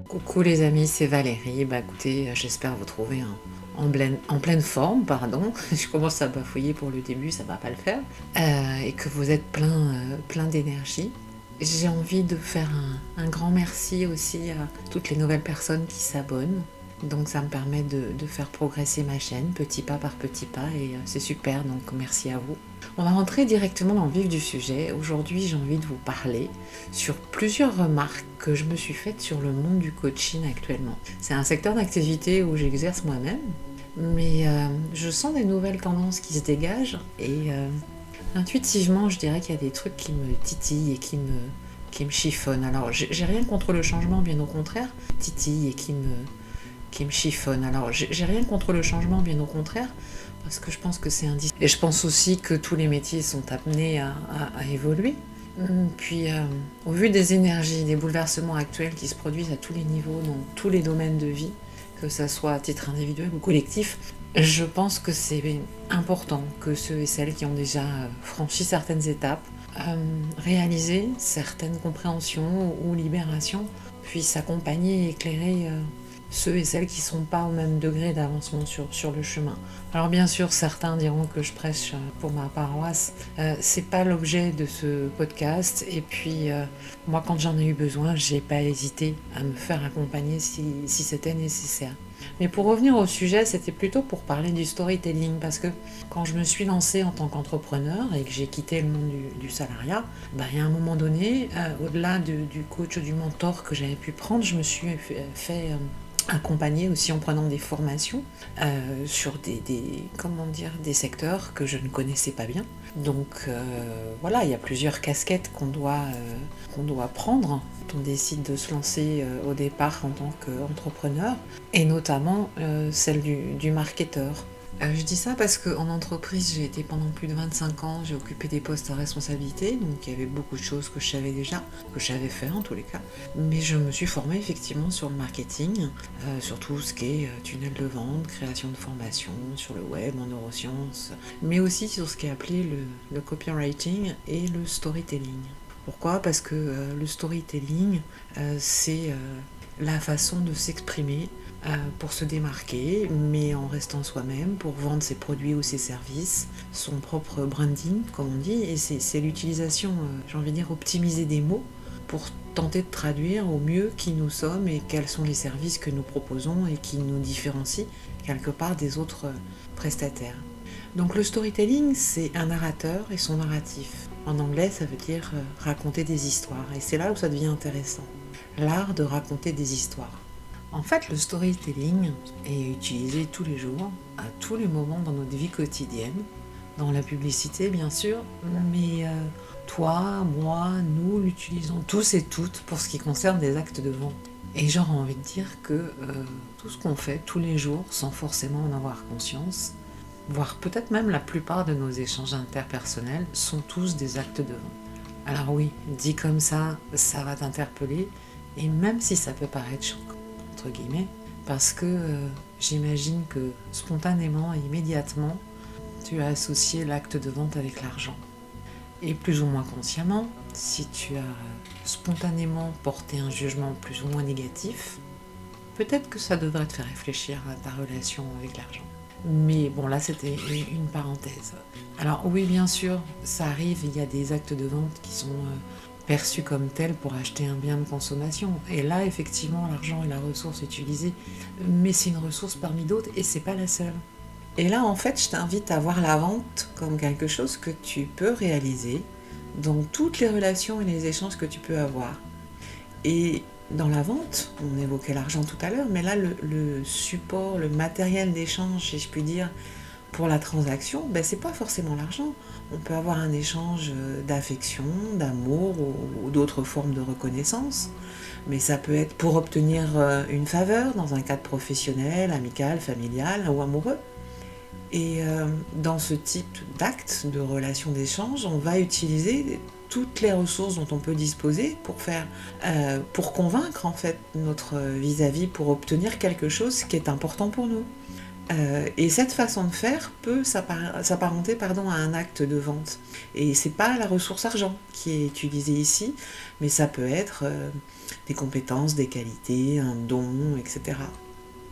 Coucou les amis, c'est Valérie. Écoutez, j'espère vous trouver en pleine forme, pardon. Je commence à bafouiller pour le début, ça va pas le faire. Et que vous êtes plein d'énergie. J'ai envie de faire un grand merci aussi à toutes les nouvelles personnes qui s'abonnent. Donc ça me permet de faire progresser ma chaîne, petit pas par petit pas, et c'est super, donc merci à vous. On va rentrer directement dans le vif du sujet. Aujourd'hui, j'ai envie de vous parler sur plusieurs remarques que je me suis faites sur le monde du coaching actuellement. C'est un secteur d'activité où j'exerce moi-même, mais je sens des nouvelles tendances qui se dégagent, et intuitivement, je dirais qu'il y a des trucs qui me titillent et qui me chiffonnent. Alors, j'ai rien contre le changement, bien au contraire, titille et qui me chiffonne. Alors, j'ai rien contre le changement, bien au contraire, parce que je pense que c'est indispensable. Et je pense aussi que tous les métiers sont amenés à évoluer. Puis, au vu des énergies, des bouleversements actuels qui se produisent à tous les niveaux, dans tous les domaines de vie, que ça soit à titre individuel ou collectif, je pense que c'est important que ceux et celles qui ont déjà franchi certaines étapes, réalisé certaines compréhensions ou libérations, puissent accompagner et éclairer ceux et celles qui ne sont pas au même degré d'avancement sur le chemin. Alors bien sûr, certains diront que je prêche pour ma paroisse. C'est pas l'objet de ce podcast. Et puis, moi, quand j'en ai eu besoin, j'ai pas hésité à me faire accompagner si c'était nécessaire. Mais pour revenir au sujet, c'était plutôt pour parler du storytelling, parce que quand je me suis lancée en tant qu'entrepreneur et que j'ai quitté le monde du salariat, il y a un moment donné, au-delà du coach ou du mentor que j'avais pu prendre, je me suis fait accompagner aussi en prenant des formations sur des secteurs que je ne connaissais pas bien. Donc voilà, il y a plusieurs casquettes qu'on doit prendre quand on décide de se lancer au départ en tant qu'entrepreneur, et notamment celle du marketeur. Je dis ça parce qu'en entreprise, j'ai été pendant plus de 25 ans, j'ai occupé des postes à responsabilité, donc il y avait beaucoup de choses que je savais déjà, que je savais faire en tous les cas. Mais je me suis formée effectivement sur le marketing, sur tout ce qui est tunnel de vente, création de formation, sur le web, en neurosciences, mais aussi sur ce qui est appelé le copywriting et le storytelling. Pourquoi ? Parce que le storytelling, c'est la façon de s'exprimer pour se démarquer, mais en restant soi-même, pour vendre ses produits ou ses services, son propre branding, comme on dit, et c'est l'utilisation, j'ai envie de dire, optimisée des mots pour tenter de traduire au mieux qui nous sommes et quels sont les services que nous proposons et qui nous différencient quelque part des autres prestataires. Donc le storytelling, c'est un narrateur et son narratif. En anglais, ça veut dire raconter des histoires, et c'est là où ça devient intéressant. L'art de raconter des histoires. En fait, le storytelling est utilisé tous les jours, à tous les moments dans notre vie quotidienne, dans la publicité bien sûr, mais toi, moi, nous l'utilisons tous et toutes pour ce qui concerne des actes de vente. Et j'aurais envie de dire que tout ce qu'on fait tous les jours, sans forcément en avoir conscience, voire peut-être même la plupart de nos échanges interpersonnels, sont tous des actes de vente. Alors oui, dit comme ça va t'interpeller, et même si ça peut paraître choquant, entre guillemets, parce que j'imagine que spontanément et immédiatement, tu as associé l'acte de vente avec l'argent. Et plus ou moins consciemment, si tu as spontanément porté un jugement plus ou moins négatif, peut-être que ça devrait te faire réfléchir à ta relation avec l'argent. Mais bon, là c'était une parenthèse. Alors oui, bien sûr, ça arrive, il y a des actes de vente qui sont perçus comme tels pour acheter un bien de consommation. Et là, effectivement, l'argent est la ressource utilisée, mais c'est une ressource parmi d'autres et c'est pas la seule. Et là, en fait, je t'invite à voir la vente comme quelque chose que tu peux réaliser dans toutes les relations et les échanges que tu peux avoir. Et dans la vente, on évoquait l'argent tout à l'heure, mais là, le support, le matériel d'échange, si je puis dire, pour la transaction, c'est pas forcément l'argent. On peut avoir un échange d'affection, d'amour ou d'autres formes de reconnaissance, mais ça peut être pour obtenir une faveur dans un cadre professionnel, amical, familial ou amoureux. Et dans ce type d'acte, de relation d'échange, on va utiliser toutes les ressources dont on peut disposer pour convaincre en fait notre vis-à-vis, pour obtenir quelque chose qui est important pour nous. Et cette façon de faire peut s'apparenter à un acte de vente. Et c'est pas la ressource argent qui est utilisée ici, mais ça peut être des compétences, des qualités, un don, etc.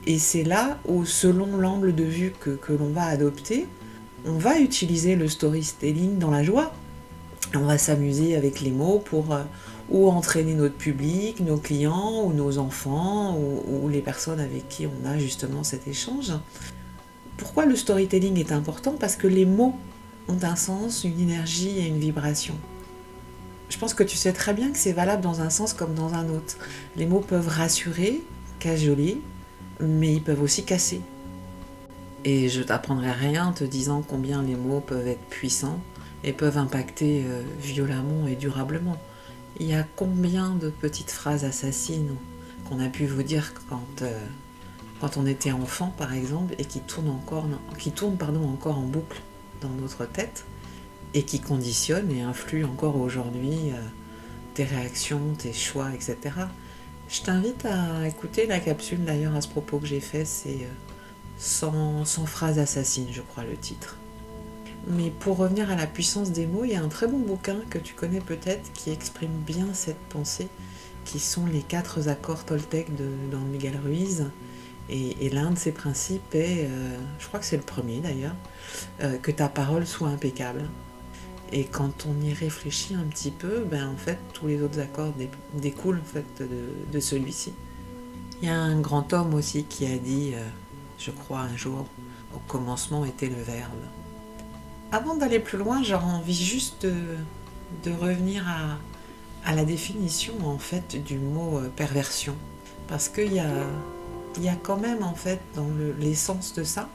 Et c'est là où, selon l'angle de vue que l'on va adopter, on va utiliser le storytelling dans la joie. On va s'amuser avec les mots pour ou entraîner notre public, nos clients, ou nos enfants, ou les personnes avec qui on a justement cet échange. Pourquoi le storytelling est important? Parce que les mots ont un sens, une énergie et une vibration. Je pense que tu sais très bien que c'est valable dans un sens comme dans un autre. Les mots peuvent rassurer, cajoler, mais ils peuvent aussi casser. Et je t'apprendrai rien en te disant combien les mots peuvent être puissants et peuvent impacter violemment et durablement. Il y a combien de petites phrases assassines qu'on a pu vous dire quand on était enfant, par exemple, et qui tournent encore en boucle dans notre tête et qui conditionnent et influent encore aujourd'hui tes réactions, tes choix, etc. Je t'invite à écouter la capsule d'ailleurs à ce propos que j'ai fait, c'est 100 phrases assassines, je crois le titre. Mais pour revenir à la puissance des mots, il y a un très bon bouquin que tu connais peut-être qui exprime bien cette pensée, qui sont les 4 accords Toltec dans Miguel Ruiz. Et l'un de ces principes est, je crois que c'est le premier d'ailleurs, que ta parole soit impeccable. Et quand on y réfléchit un petit peu, en fait, tous les autres accords découlent en fait, de celui-ci. Il y a un grand homme aussi qui a dit, je crois un jour, au commencement était le verbe. Avant d'aller plus loin, j'aurais envie juste de revenir à la définition en fait du mot perversion. Parce qu'il y a quand même en fait dans l'essence de ça,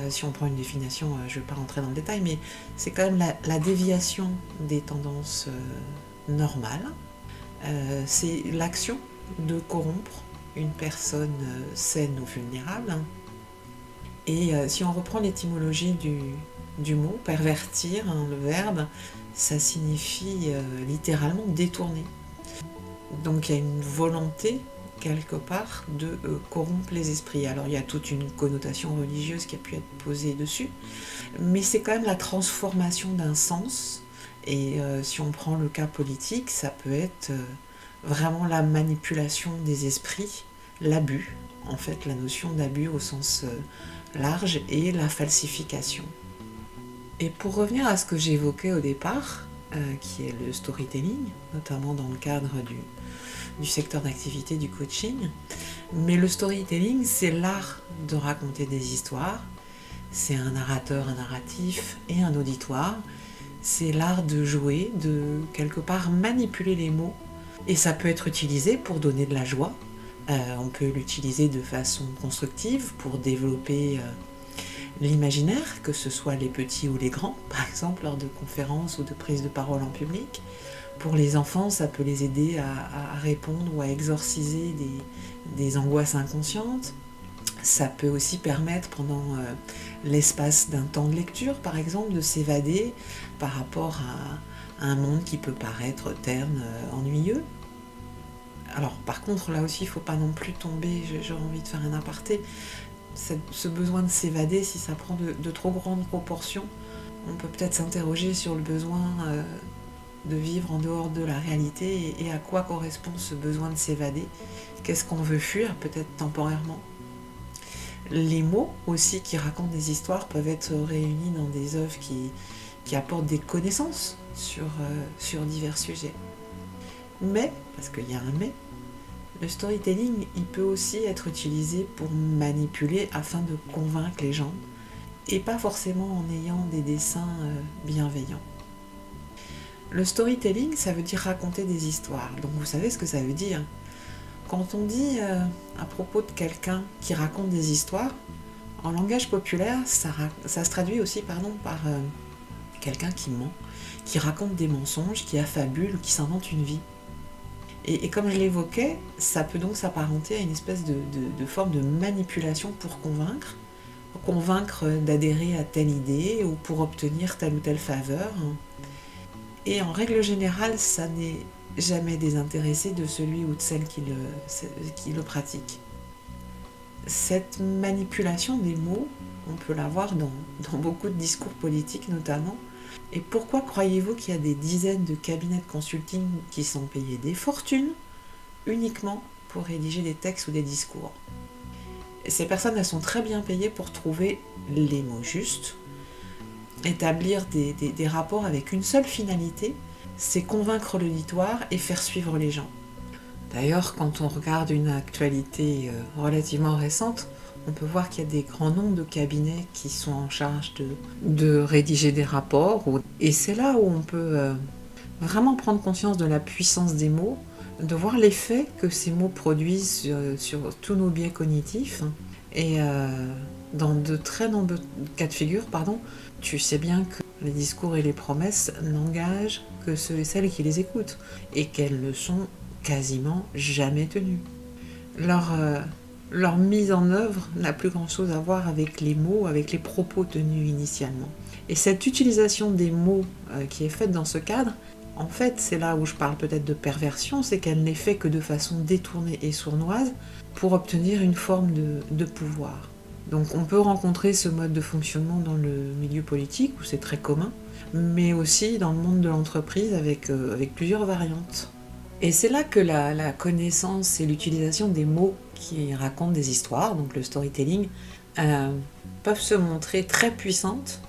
si on prend une définition, je ne vais pas rentrer dans le détail, mais c'est quand même la déviation des tendances normales. C'est l'action de corrompre une personne saine ou vulnérable. Et si on reprend l'étymologie du mot, pervertir, le verbe, ça signifie littéralement détourner. Donc il y a une volonté quelque part de corrompre les esprits. Alors il y a toute une connotation religieuse qui a pu être posée dessus, mais c'est quand même la transformation d'un sens. Et si on prend le cas politique, ça peut être vraiment la manipulation des esprits, l'abus, en fait la notion d'abus au sens large et la falsification. Et pour revenir à ce que j'évoquais au départ, qui est le storytelling, notamment dans le cadre du secteur d'activité du coaching, mais le storytelling, c'est l'art de raconter des histoires, c'est un narrateur, un narratif et un auditoire, c'est l'art de jouer, de quelque part manipuler les mots, et ça peut être utilisé pour donner de la joie, on peut l'utiliser de façon constructive pour développer l'imaginaire, que ce soit les petits ou les grands, par exemple lors de conférences ou de prises de parole en public. Pour les enfants, ça peut les aider à répondre ou à exorciser des angoisses inconscientes. Ça peut aussi permettre pendant l'espace d'un temps de lecture, par exemple, de s'évader par rapport à un monde qui peut paraître terne, ennuyeux. Alors par contre, là aussi, il ne faut pas non plus tomber, j'ai envie de faire un aparté, ce besoin de s'évader, si ça prend de trop grandes proportions, on peut peut-être s'interroger sur le besoin de vivre en dehors de la réalité et à quoi correspond ce besoin de s'évader. Qu'est-ce qu'on veut fuir, peut-être temporairement. Les mots aussi qui racontent des histoires peuvent être réunis dans des œuvres qui apportent des connaissances sur divers sujets. Mais, parce qu'il y a un mais, le storytelling, il peut aussi être utilisé pour manipuler afin de convaincre les gens, et pas forcément en ayant des desseins bienveillants. Le storytelling, ça veut dire raconter des histoires. Donc vous savez ce que ça veut dire. Quand on dit à propos de quelqu'un qui raconte des histoires, en langage populaire, ça se traduit aussi par quelqu'un qui ment, qui raconte des mensonges, qui affabule ou qui s'invente une vie. Et comme je l'évoquais, ça peut donc s'apparenter à une espèce de forme de manipulation pour convaincre d'adhérer à telle idée ou pour obtenir telle ou telle faveur. Et en règle générale, ça n'est jamais désintéressé de celui ou de celle qui le pratique. Cette manipulation des mots, on peut la voir dans beaucoup de discours politiques notamment. Et pourquoi croyez-vous qu'il y a des dizaines de cabinets de consulting qui sont payés des fortunes uniquement pour rédiger des textes ou des discours? Et ces personnes, elles sont très bien payées pour trouver les mots justes, établir des rapports avec une seule finalité, c'est convaincre l'auditoire et faire suivre les gens. D'ailleurs, quand on regarde une actualité relativement récente, on peut voir qu'il y a des grands nombres de cabinets qui sont en charge de rédiger des rapports. Et c'est là où on peut vraiment prendre conscience de la puissance des mots, de voir l'effet que ces mots produisent sur tous nos biais cognitifs. Et dans de très nombreux cas de figure, tu sais bien que les discours et les promesses n'engagent que ceux et celles qui les écoutent, et qu'elles ne sont quasiment jamais tenues. Leur mise en œuvre n'a plus grand-chose à voir avec les mots, avec les propos tenus initialement. Et cette utilisation des mots qui est faite dans ce cadre, en fait, c'est là où je parle peut-être de perversion, c'est qu'elle n'est faite que de façon détournée et sournoise pour obtenir une forme de pouvoir. Donc on peut rencontrer ce mode de fonctionnement dans le milieu politique, où c'est très commun, mais aussi dans le monde de l'entreprise avec plusieurs variantes. Et c'est là que la connaissance et l'utilisation des mots qui racontent des histoires, donc le storytelling, peuvent se montrer très puissantes,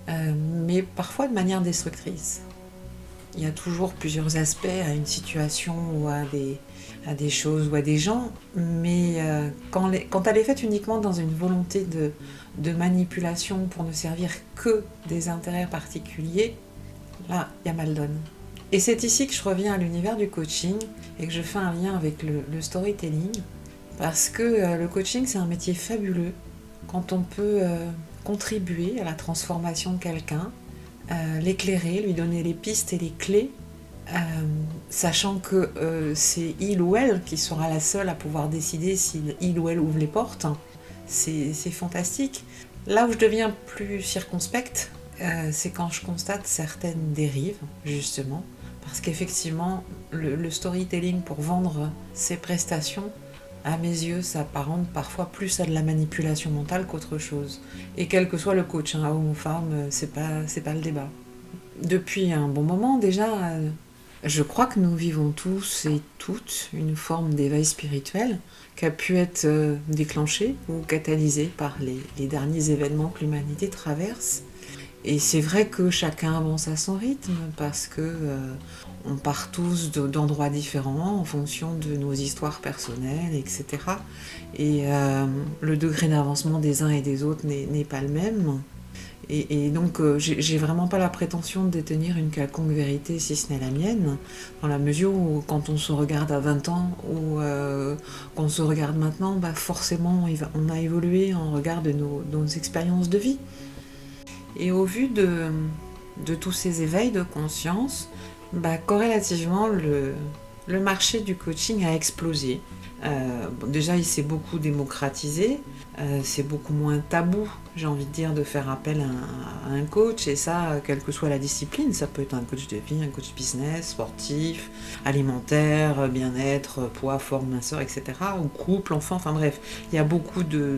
mais parfois de manière destructrice. Il y a toujours plusieurs aspects à une situation ou à des choses ou à des gens, mais quand elle est faite uniquement dans une volonté de manipulation pour ne servir que des intérêts particuliers, là, il y a mal donne. Et c'est ici que je reviens à l'univers du coaching et que je fais un lien avec le storytelling, parce que le coaching, c'est un métier fabuleux quand on peut contribuer à la transformation de quelqu'un, l'éclairer, lui donner les pistes et les clés, sachant que c'est il ou elle qui sera la seule à pouvoir décider si il ou elle ouvre les portes. C'est fantastique. Là où je deviens plus circonspecte, c'est quand je constate certaines dérives, justement, parce qu'effectivement, le storytelling pour vendre ses prestations, à mes yeux, s'apparente parfois plus à de la manipulation mentale qu'autre chose. Et quel que soit le coach, homme ou femme, c'est pas le débat. Depuis un bon moment déjà, je crois que nous vivons tous et toutes une forme d'éveil spirituel qui a pu être déclenchée ou catalysée par les derniers événements que l'humanité traverse. Et c'est vrai que chacun avance à son rythme, parce que on part tous d'endroits différents en fonction de nos histoires personnelles, etc. Et le degré d'avancement des uns et des autres n'est pas le même. Et donc j'ai vraiment pas la prétention de détenir une quelconque vérité, si ce n'est la mienne, dans la mesure où quand on se regarde à 20 ans ou qu'on se regarde maintenant, forcément on a évolué en regard de nos expériences de vie. Et au vu de tous ces éveils de conscience, corrélativement, le marché du coaching a explosé. Déjà, il s'est beaucoup démocratisé, c'est beaucoup moins tabou, j'ai envie de dire, de faire appel à un coach, et ça, quelle que soit la discipline. Ça peut être un coach de vie, un coach business, sportif, alimentaire, bien-être, poids, forme, minceur, etc. Ou couple, enfant, enfin bref, il y a beaucoup de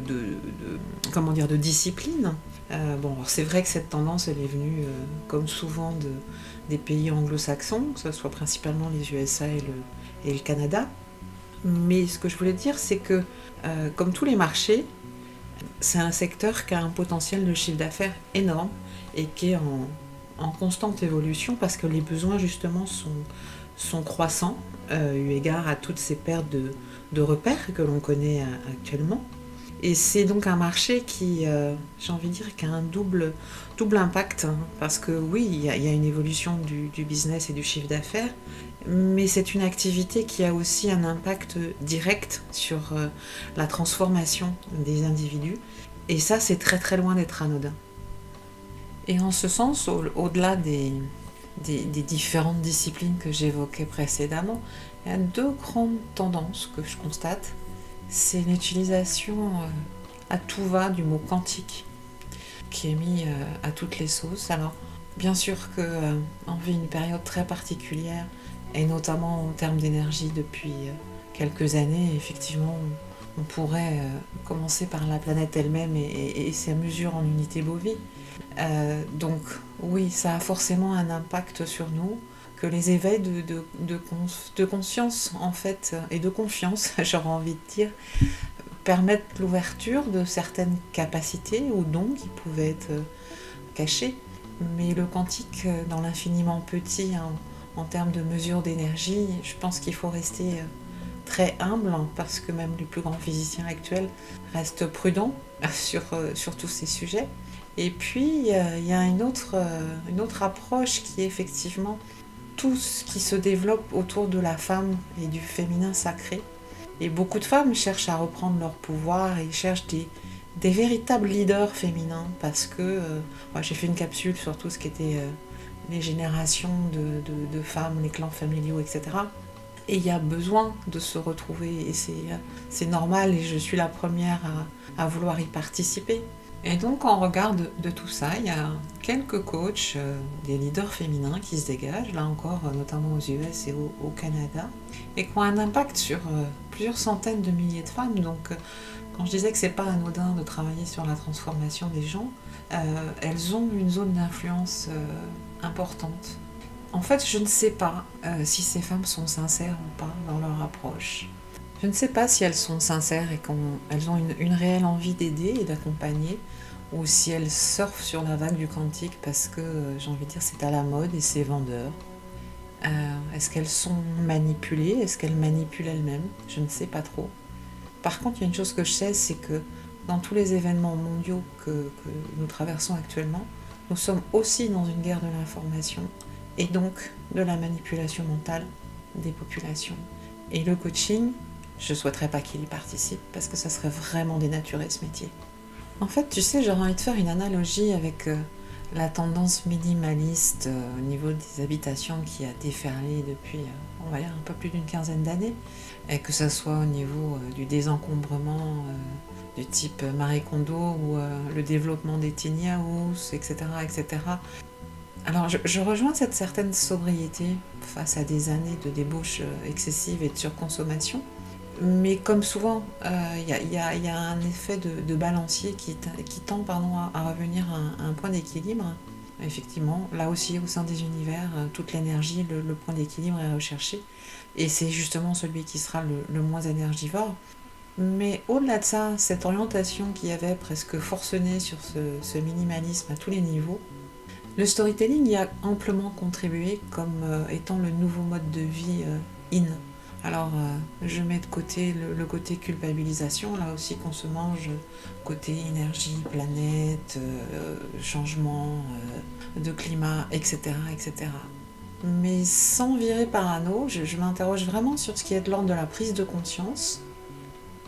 disciplines. Alors c'est vrai que cette tendance, elle est venue, comme souvent, des pays anglo-saxons, que ce soit principalement les USA et le Canada. Mais ce que je voulais dire, c'est que, comme tous les marchés, c'est un secteur qui a un potentiel de chiffre d'affaires énorme et qui est en constante évolution, parce que les besoins, justement, sont croissants, eu égard à toutes ces pertes de repères que l'on connaît actuellement. Et c'est donc un marché qui, j'ai envie de dire, qui a un double impact, parce que oui, il y a une évolution du business et du chiffre d'affaires, mais c'est une activité qui a aussi un impact direct sur la transformation des individus, et ça, c'est très très loin d'être anodin. Et en ce sens, au-delà des différentes disciplines que j'évoquais précédemment, il y a deux grandes tendances que je constate. C'est l'utilisation à tout va du mot quantique, qui est mis à toutes les sauces. Alors, bien sûr qu'on vit une période très particulière, et notamment en termes d'énergie depuis quelques années. Effectivement, On pourrait commencer par la planète elle-même et sa mesure en unité bovie. Donc oui, ça a forcément un impact sur nous, que les éveils de conscience en fait et de confiance, j'aurais envie de dire, permettent l'ouverture de certaines capacités ou dons qui pouvaient être cachés. Mais le quantique, dans l'infiniment petit, en termes de mesure d'énergie, je pense qu'il faut rester très humble, parce que même les plus grands physiciens actuels restent prudents sur tous ces sujets. Et puis, il y a une autre approche qui est effectivement tout ce qui se développe autour de la femme et du féminin sacré. Et beaucoup de femmes cherchent à reprendre leur pouvoir et cherchent des véritables leaders féminins, parce que moi, j'ai fait une capsule sur tout ce qui était les générations de femmes, les clans familiaux, etc. Et il y a besoin de se retrouver, et c'est normal, et je suis la première à vouloir y participer. Et donc, en regard de tout ça, il y a quelques coachs, des leaders féminins qui se dégagent, là encore, notamment aux US et au Canada, et qui ont un impact sur plusieurs centaines de milliers de femmes. Donc, quand je disais que c'est pas anodin de travailler sur la transformation des gens, elles ont une zone d'influence importante. En fait, je ne sais pas si ces femmes sont sincères ou pas dans leur approche. Je ne sais pas si elles sont sincères et qu'elles ont une réelle envie d'aider et d'accompagner, ou si elles surfent sur la vague du quantique parce que, j'ai envie de dire, c'est à la mode et c'est vendeur. Est-ce qu'elles sont manipulées? Est-ce qu'elles manipulent elles-mêmes? Je ne sais pas trop. Par contre, il y a une chose que je sais, c'est que dans tous les événements mondiaux que nous traversons actuellement, nous sommes aussi dans une guerre de l'information et donc de la manipulation mentale des populations. Et le coaching, je ne souhaiterais pas qu'il y participe parce que ça serait vraiment dénaturer ce métier. En fait, tu sais, j'aurais envie de faire une analogie avec la tendance minimaliste au niveau des habitations qui a déferlé depuis, on va dire, un peu plus d'une quinzaine d'années, et que ce soit au niveau du désencombrement du type Marie Kondo ou le développement des tiny house, etc., etc. Alors, je rejoins cette certaine sobriété face à des années de débauche excessive et de surconsommation. Mais comme souvent, il y a un effet de balancier qui tend à revenir à un point d'équilibre. Effectivement, là aussi, au sein des univers, toute l'énergie, le point d'équilibre est recherché. Et c'est justement celui qui sera le moins énergivore. Mais au-delà de ça, cette orientation qui avait presque forcené sur ce minimalisme à tous les niveaux, le storytelling y a amplement contribué comme étant le nouveau mode de vie in. Alors, je mets de côté le côté culpabilisation, là aussi qu'on se mange, côté énergie, planète, changement de climat, etc., etc. Mais sans virer parano, je m'interroge vraiment sur ce qui est de l'ordre de la prise de conscience,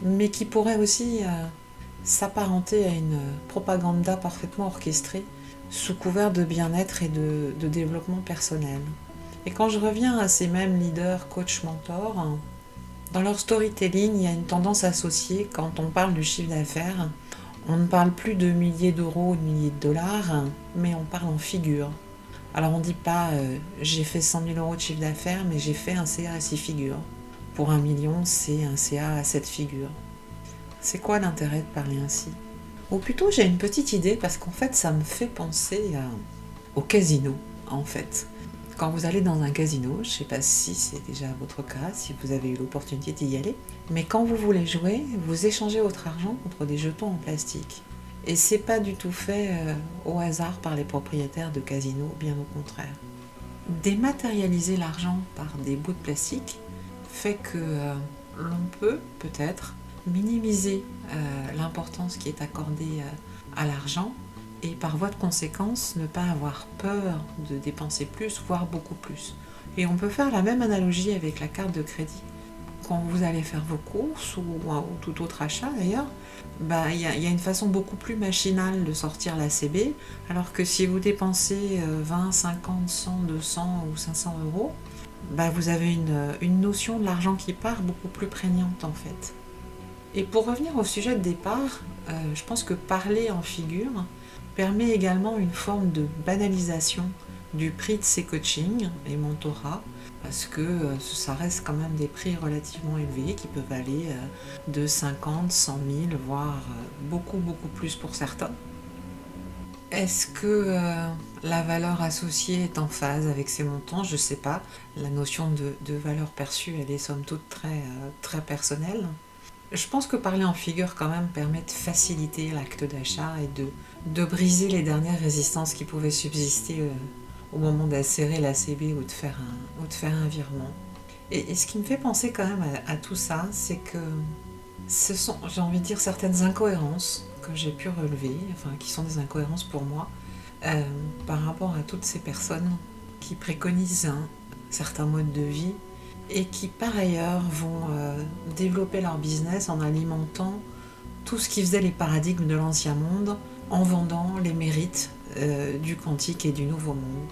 mais qui pourrait aussi s'apparenter à une propaganda parfaitement orchestrée, sous couvert de bien-être et de développement personnel. Et quand je reviens à ces mêmes leaders, coachs, mentors, dans leur storytelling, il y a une tendance associée. Quand on parle du chiffre d'affaires, on ne parle plus de milliers d'euros ou de milliers de dollars, mais on parle en figures. Alors on ne dit pas j'ai fait 100 000 euros de chiffre d'affaires, mais j'ai fait un CA à 6 figures. Pour 1 million, c'est un CA à 7 figures. C'est quoi l'intérêt de parler ainsi? Ou plutôt, j'ai une petite idée, parce qu'en fait, ça me fait penser au casino, en fait. Quand vous allez dans un casino, je ne sais pas si c'est déjà votre cas, si vous avez eu l'opportunité d'y aller, mais quand vous voulez jouer, vous échangez votre argent contre des jetons en plastique. Et c'est pas du tout fait au hasard par les propriétaires de casinos, bien au contraire. Dématérialiser l'argent par des bouts de plastique fait que l'on peut, peut-être, minimiser l'importance qui est accordée à l'argent, et par voie de conséquence, ne pas avoir peur de dépenser plus, voire beaucoup plus. Et on peut faire la même analogie avec la carte de crédit. Quand vous allez faire vos courses, ou tout autre achat d'ailleurs, il y a une façon beaucoup plus machinale de sortir la CB, alors que si vous dépensez 20, 50, 100, 200 ou 500 euros, vous avez une notion de l'argent qui part beaucoup plus prégnante en fait. Et pour revenir au sujet de départ, je pense que parler en figure permet également une forme de banalisation du prix de ces coachings et mentorats, parce que ça reste quand même des prix relativement élevés qui peuvent aller de 50, 100 000, voire beaucoup plus pour certains. Est-ce que la valeur associée est en phase avec ces montants? Je ne sais pas. La notion de valeur perçue, elle est somme toute très personnelle. Je pense que parler en figure quand même permet de faciliter l'acte d'achat et de briser les dernières résistances qui pouvaient subsister au moment d'insérer la CB ou de faire un virement. Et ce qui me fait penser quand même à tout ça, c'est que ce sont, j'ai envie de dire, certaines incohérences que j'ai pu relever, enfin qui sont des incohérences pour moi, par rapport à toutes ces personnes qui préconisent certains modes de vie et qui par ailleurs vont développer leur business en alimentant tout ce qui faisait les paradigmes de l'ancien monde, en vendant les mérites du quantique et du nouveau monde.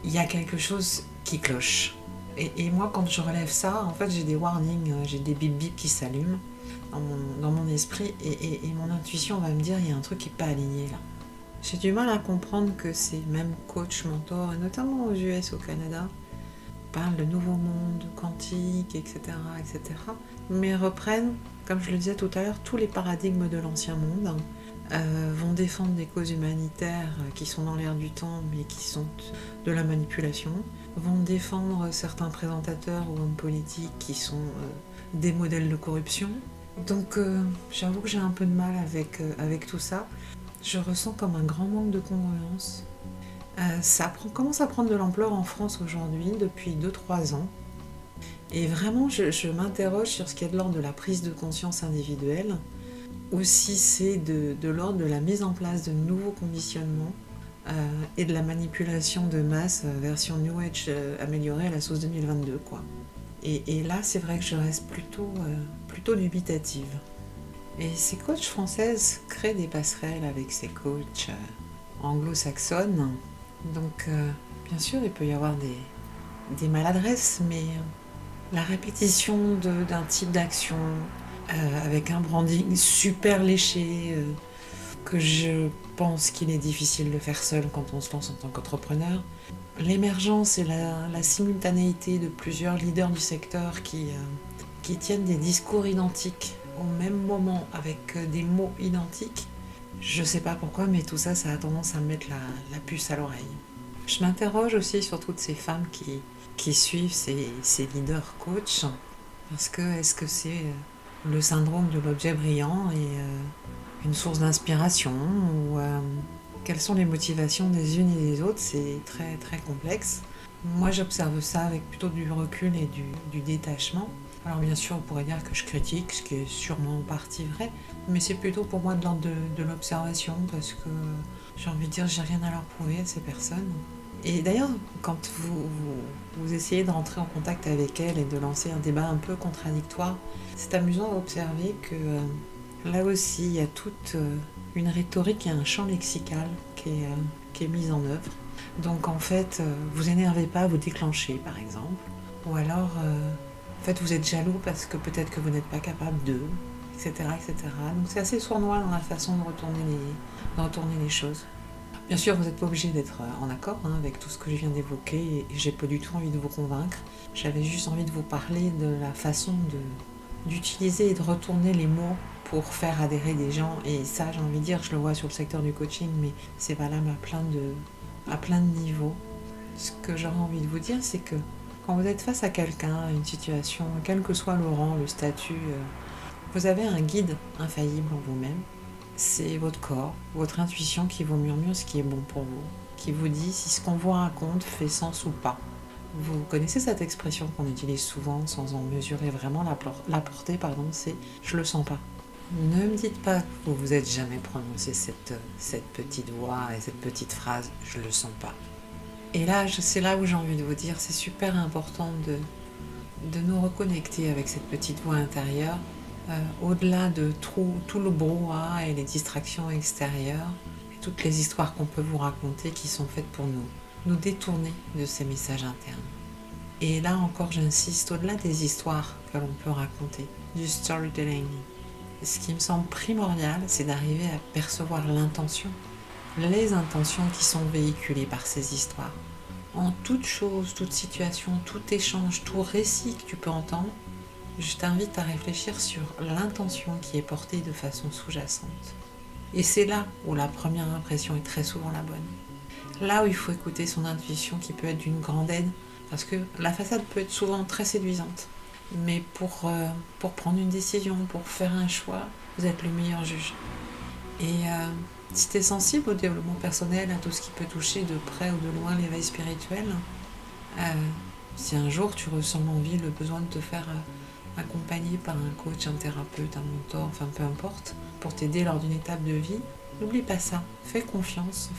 Il y a quelque chose qui cloche. Et moi, quand je relève ça, en fait, j'ai des warnings, j'ai des bip bip qui s'allument dans mon esprit et mon intuition va me dire il y a un truc qui n'est pas aligné là. J'ai du mal à comprendre que ces mêmes coachs, mentors, et notamment aux US, au Canada, parlent de nouveau monde, quantique, etc., mais reprennent, comme je le disais tout à l'heure, tous les paradigmes de l'ancien monde, vont défendre des causes humanitaires qui sont dans l'air du temps, mais qui sont de la manipulation, vont défendre certains présentateurs ou hommes politiques qui sont des modèles de corruption. Donc j'avoue que j'ai un peu de mal avec tout ça. Je ressens comme un grand manque de congruence. Ça commence à prendre de l'ampleur en France aujourd'hui, depuis 2-3 ans. Et vraiment, je m'interroge sur ce qui est de l'ordre de la prise de conscience individuelle, ou si c'est de l'ordre de la mise en place de nouveaux conditionnements et de la manipulation de masse version New Age améliorée à la sauce 2022, quoi. Et là, c'est vrai que je reste plutôt dubitative. Et ces coachs françaises créent des passerelles avec ces coachs anglo-saxonnes. Donc, bien sûr, il peut y avoir des maladresses, mais la répétition d'un type d'action avec un branding super léché, que je pense qu'il est difficile de faire seul quand on se lance en tant qu'entrepreneur. L'émergence et la simultanéité de plusieurs leaders du secteur qui tiennent des discours identiques au même moment avec des mots identiques. Je sais pas pourquoi, mais tout ça, ça a tendance à me mettre la puce à l'oreille. Je m'interroge aussi sur toutes ces femmes qui suivent ces leaders coachs, parce que est-ce que c'est le syndrome de l'objet brillant et une source d'inspiration, ou quelles sont les motivations des unes et des autres? C'est très complexe. Moi, j'observe ça avec plutôt du recul et du détachement. Alors bien sûr, on pourrait dire que je critique, ce qui est sûrement en partie vrai, mais c'est plutôt pour moi de l'ordre de l'observation, parce que j'ai envie de dire, j'ai rien à leur prouver à ces personnes. Et d'ailleurs, quand vous essayez de rentrer en contact avec elles et de lancer un débat un peu contradictoire, c'est amusant d'observer que là aussi, il y a toute une rhétorique et un champ lexical qui est mise en œuvre. Donc en fait, vous énervez pas, vous déclenchez par exemple, ou alors en fait vous êtes jaloux parce que peut-être que vous n'êtes pas capable d'eux, etc. Donc c'est assez sournois dans la façon de retourner les choses. Bien sûr, vous n'êtes pas obligé d'être en accord avec tout ce que je viens d'évoquer et j'ai pas du tout envie de vous convaincre. J'avais juste envie de vous parler de la façon d'utiliser et de retourner les mots pour faire adhérer des gens. Et ça, j'ai envie de dire, je le vois sur le secteur du coaching, mais c'est valable à plein de niveaux. Ce que j'aurais envie de vous dire, c'est que quand vous êtes face à quelqu'un, à une situation, quel que soit le rang, le statut, vous avez un guide infaillible en vous-même. C'est votre corps, votre intuition qui vous murmure ce qui est bon pour vous, qui vous dit si ce qu'on vous raconte fait sens ou pas. Vous connaissez cette expression qu'on utilise souvent sans en mesurer vraiment la portée, c'est « je le sens pas ». Ne me dites pas que vous vous êtes jamais prononcé cette petite voix et cette petite phrase « je le sens pas ». Et là, c'est là où j'ai envie de vous dire, c'est super important de nous reconnecter avec cette petite voix intérieure, au-delà de tout le brouhaha et les distractions extérieures, et toutes les histoires qu'on peut vous raconter qui sont faites pour nous détourner de ces messages internes. Et là encore, j'insiste, au-delà des histoires que l'on peut raconter, du storytelling, ce qui me semble primordial, c'est d'arriver à percevoir l'intention, les intentions qui sont véhiculées par ces histoires. En toute chose, toute situation, tout échange, tout récit que tu peux entendre, je t'invite à réfléchir sur l'intention qui est portée de façon sous-jacente. Et c'est là où la première impression est très souvent la bonne. Là où il faut écouter son intuition qui peut être d'une grande aide, parce que la façade peut être souvent très séduisante. Mais pour prendre une décision, pour faire un choix, vous êtes le meilleur juge. Et si tu es sensible au développement personnel, à tout ce qui peut toucher de près ou de loin l'éveil spirituel, euh, si un jour tu ressens l'envie, le besoin de te faire accompagner par un coach, un thérapeute, un mentor, enfin peu importe, pour t'aider lors d'une étape de vie, n'oublie pas ça. Fais confiance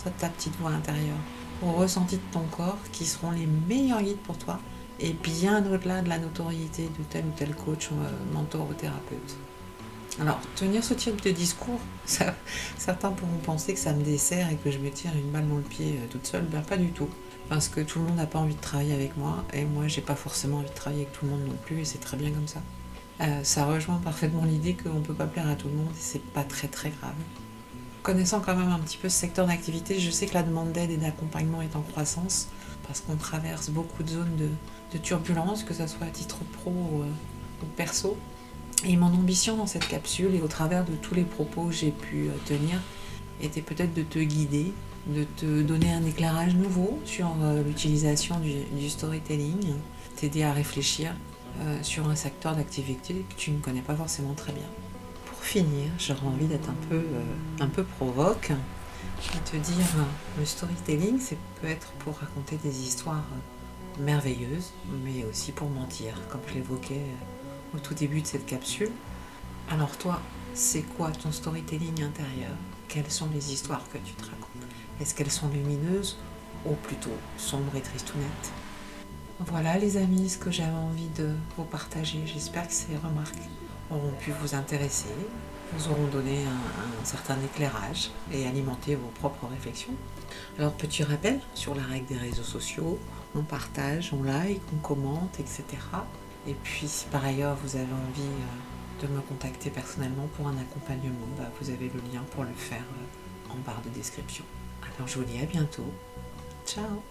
à ta petite voix intérieure, aux ressentis de ton corps qui seront les meilleurs guides pour toi et bien au-delà de la notoriété de tel ou tel coach, mentor ou thérapeute. Alors, tenir ce type de discours, certains pourront penser que ça me dessert et que je me tire une balle dans le pied toute seule. Ben, pas du tout. Parce que tout le monde n'a pas envie de travailler avec moi, et moi, j'ai pas forcément envie de travailler avec tout le monde non plus, et c'est très bien comme ça. Ça rejoint parfaitement l'idée qu'on ne peut pas plaire à tout le monde, et c'est pas très très grave. Connaissant quand même un petit peu ce secteur d'activité, je sais que la demande d'aide et d'accompagnement est en croissance, parce qu'on traverse beaucoup de zones de turbulence, que ce soit à titre pro ou perso. Et mon ambition dans cette capsule et au travers de tous les propos que j'ai pu tenir était peut-être de te guider, de te donner un éclairage nouveau sur l'utilisation du storytelling, t'aider à réfléchir sur un secteur d'activité que tu ne connais pas forcément très bien. Pour finir, j'aurais envie d'être un peu provoque et te dire le storytelling, c'est peut être pour raconter des histoires merveilleuses, mais aussi pour mentir, comme je l'évoquais au tout début de cette capsule. Alors toi, c'est quoi ton storytelling intérieur? Quelles sont les histoires que tu te racontes? Est-ce qu'elles sont lumineuses ou plutôt sombres et tristounettes? Voilà les amis, ce que j'avais envie de vous partager. J'espère que ces remarques auront pu vous intéresser, vous auront donné un certain éclairage et alimenté vos propres réflexions. Alors petit rappel sur la règle des réseaux sociaux, on partage, on like, on commente, etc. Et puis si par ailleurs vous avez envie de me contacter personnellement pour un accompagnement, vous avez le lien pour le faire en barre de description. Alors je vous dis à bientôt. Ciao!